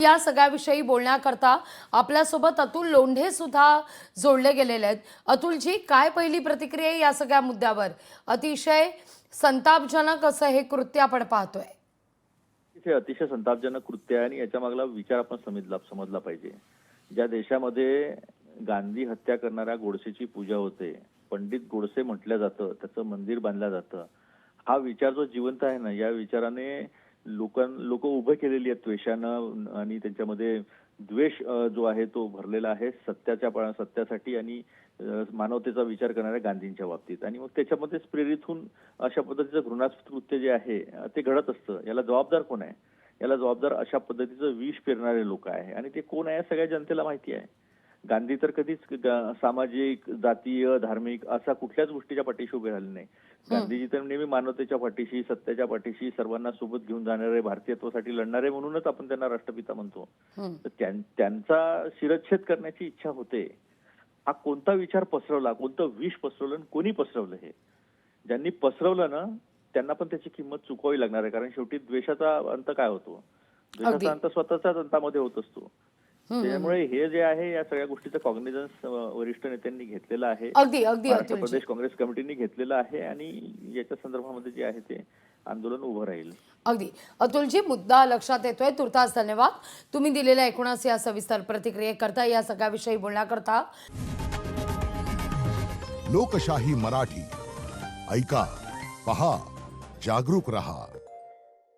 या सगळ्याविषयी बोलण्याकरता आपल्यासोबत अतुल लोंढे सुद्धा जोडले गेलेले आहेत। अतुलजी, काय पहिली प्रतिक्रिया आहे या सगळ्या मुद्द्यावर? अतिशय संतापजनक असं हे कृत्य आपण पाहतोय। हे अतिशय संतापजनक कृत्य आहे आणि याच्या मागला विचार आपण समजला पाहिजे। ज्या देशामध्ये गांधी हत्या करणाऱ्या गोडसेची पूजा होते, पंडित गोडसे म्हटलं जातं, त्याचं मंदिर बांधलं जातं, हा विचार जो जिवंत आहे ना, या विचाराने लोक उभे केलेली आहेत द्वेषानं आणि त्यांच्यामध्ये द्वेष जो आहे तो भरलेला आहे सत्यासाठी आणि मानवतेचा विचार करणाऱ्या गांधींच्या बाबतीत। आणि मग त्याच्यामध्येच प्रेरित होऊन अशा पद्धतीचं घृणास्पद कृत्य जे आहे ते घडत असतं। याला जबाबदार कोण आहे? याला जबाबदार अशा पद्धतीचं विष पेरणारे लोक आहे आणि ते कोण आहे सगळ्या जनतेला माहिती आहे। गांधी तर कधीच सामाजिक, जातीय, धार्मिक असा कुठल्याच गोष्टीच्या पाठीशी उभे राहिले नाही। गांधीजी तर नेहमी मानवतेच्या पाठीशी, सत्याच्या पाठीशी, सर्वांना सोबत घेऊन जाणारे, भारतीयत्वासाठी लढणारे म्हणूनच आपण त्यांना राष्ट्रपिता म्हणतो। तर त्यांचा शिरच्छेद करण्याची इच्छा होते। हा कोणता विचार पसरवला, कोणतं विष पसरवलं आणि कोणी पसरवलं, हे ज्यांनी पसरवलं ना त्यांना पण त्याची किंमत चुकवावी लागणार आहे। कारण शेवटी द्वेषाचा अंत काय होतो? द्वेषाचा अंत स्वतःच्याच अंतामध्ये होत असतो। त्यामुळे हे जे आहे या सगळ्या गोष्टीचं कॉग्निझन्स वरिष्ठ नेत्यांनी घेतलेलं आहे, अगदी अगदी महाराष्ट्र अतुलजी, प्रदेश काँग्रेस कमिटीने घेतलेलं आहे आणि याच्या संदर्भामध्ये जे आहे ते आंदोलन उभं राहील। अगदी अतुलजी, मुद्दा लक्षात येतोय। तुर्तास धन्यवाद तुम्ही दिलेल्या एकूणच या सविस्तर प्रतिक्रियेकरता, या सगळ्याविषयी बोलण्याकरता। लोकशाही मराठी ऐका, पहा, जागरूक रहा।